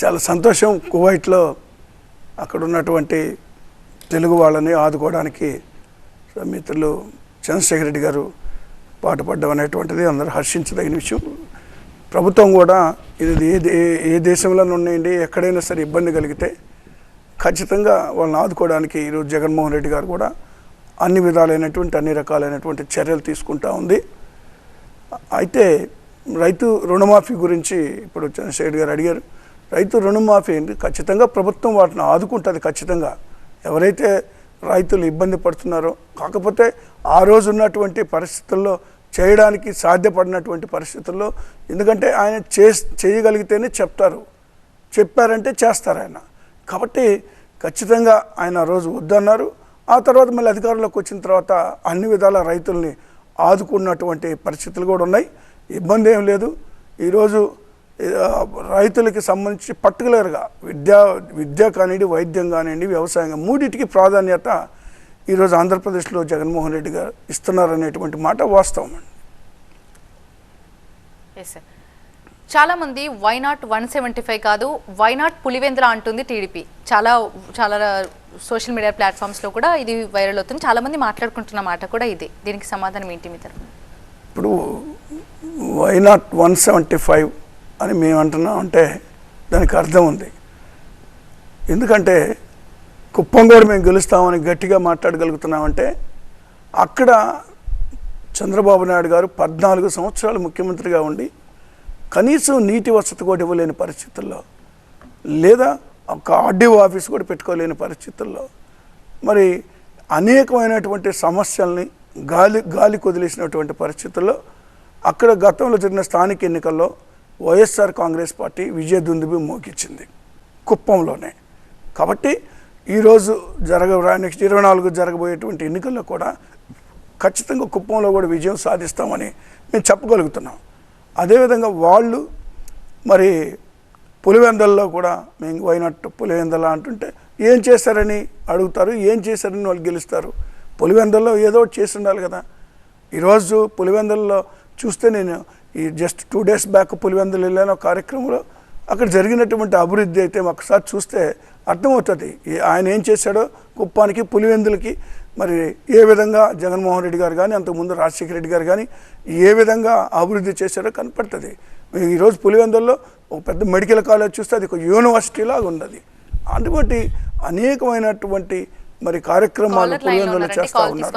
చాలా సంతోషం. కువైట్లో అక్కడ ఉన్నటువంటి తెలుగు వాళ్ళని ఆదుకోవడానికి మిత్రులు చంద్రశేఖర్ రెడ్డి గారు పాటుపడ్డం అనేటువంటిది అందరూ హర్షించదగిన విషయం. ప్రభుత్వం కూడా ఇది ఏ దేశంలో ఉన్నాయండి, ఎక్కడైనా సరే ఇబ్బంది కలిగితే ఖచ్చితంగా వాళ్ళని ఆదుకోవడానికి ఈరోజు జగన్మోహన్ రెడ్డి గారు కూడా అన్ని రకాలైనటువంటి చర్యలు తీసుకుంటూ ఉంది. అయితే రైతు రుణమాఫీ గురించి ఇప్పుడు చంద్రశేఖర్ గారు అడిగారు. రైతు రుణమాఫీ ఏంటి, ఖచ్చితంగా ప్రభుత్వం వాటిని ఆదుకుంటుంది. ఖచ్చితంగా ఎవరైతే రైతులు ఇబ్బంది పడుతున్నారో, కాకపోతే ఆ రోజు ఉన్నటువంటి పరిస్థితుల్లో చేయడానికి సాధ్యపడినటువంటి పరిస్థితుల్లో, ఎందుకంటే ఆయన చేయగలిగితేనే చెప్పారంటే చేస్తారు ఆయన. కాబట్టి ఖచ్చితంగా ఆయన ఆ రోజు వద్దన్నారు. ఆ తర్వాత మళ్ళీ అధికారంలోకి వచ్చిన తర్వాత అన్ని విధాల రైతుల్ని ఆదుకున్నటువంటి పరిస్థితులు కూడా ఉన్నాయి. ఇబ్బంది ఏం లేదు. ఈరోజు రైతులకి సంబంధించి పర్టికులర్గా విద్య కానివ్వండి, వైద్యం కానివ్వండి, వ్యవసాయం మూడింటికి ప్రాధాన్యత ఈరోజు ఆంధ్రప్రదేశ్లో జగన్మోహన్ రెడ్డి గారు ఇస్తున్నారనేటువంటి మాట వాస్తవం అండి. చాలామంది వైనాట్ 175 కాదు, వైనాట్ పులివెందుల అంటుంది టీడీపీ. చాలా సోషల్ మీడియా ప్లాట్ఫామ్స్లో కూడా ఇది వైరల్ అవుతుంది. చాలామంది మాట్లాడుకుంటున్న మాట కూడా ఇది. దీనికి సమాధానం ఏంటి మీ తరఫున? ఇప్పుడు వైనాట్ 175 అని మేము అంటున్నాం అంటే దానికి అర్థం ఉంది. ఎందుకంటే కుప్పం కూడా మేము గెలుస్తామని గట్టిగా మాట్లాడగలుగుతున్నామంటే అక్కడ చంద్రబాబు నాయుడు గారు 14 సంవత్సరాలు ముఖ్యమంత్రిగా ఉండి కనీసం నీటి వసతి కూడా ఇవ్వలేని పరిస్థితుల్లో, లేదా ఒక ఆర్డీఓ ఆఫీస్ కూడా పెట్టుకోలేని పరిస్థితుల్లో, మరి అనేకమైనటువంటి సమస్యల్ని గాలి కొదిలేసినటువంటి పరిస్థితుల్లో అక్కడ గతంలో జరిగిన స్థానిక ఎన్నికల్లో వైఎస్ఆర్ కాంగ్రెస్ పార్టీ విజయదుందుబి మోగించింది కుప్పంలోనే. కాబట్టి ఈరోజు నెక్స్ట్ 24 జరగబోయేటువంటి ఎన్నికల్లో కూడా ఖచ్చితంగా కుప్పంలో కూడా విజయం సాధిస్తామని మేము చెప్పగలుగుతున్నాం. అదేవిధంగా వాళ్ళు మరి పులివెందల్లో కూడా మేము వైనాట్ పులివెందల అంటుంటే ఏం చేశారని అడుగుతారు, ఏం చేశారని వాళ్ళు గెలుస్తారు. పులివెందల్లో ఏదో ఒకటి చేసి ఉండాలి కదా. ఈరోజు పులివెందల్లో చూస్తే నేను ఈ జస్ట్ 2 days బ్యాక్ పులివెందులు వెళ్ళిన కార్యక్రమంలో అక్కడ జరిగినటువంటి అభివృద్ధి అయితే ఒకసారి చూస్తే అర్థమవుతుంది ఆయన ఏం చేశాడో కుప్పానికి పులివెందులకి. మరి ఏ విధంగా జగన్మోహన్ రెడ్డి గారు కానీ అంతకుముందు రాజశేఖర రెడ్డి గారు కానీ ఏ విధంగా అభివృద్ధి చేశారో కనపడుతుంది. ఈరోజు పులివెందుల్లో ఒక పెద్ద మెడికల్ కాలేజ్ చూస్తే అది ఒక యూనివర్సిటీ లాగా ఉన్నది. అటువంటి అనేకమైనటువంటి మరి కార్యక్రమాలు పులివెందులో చేస్తూ ఉన్నారు.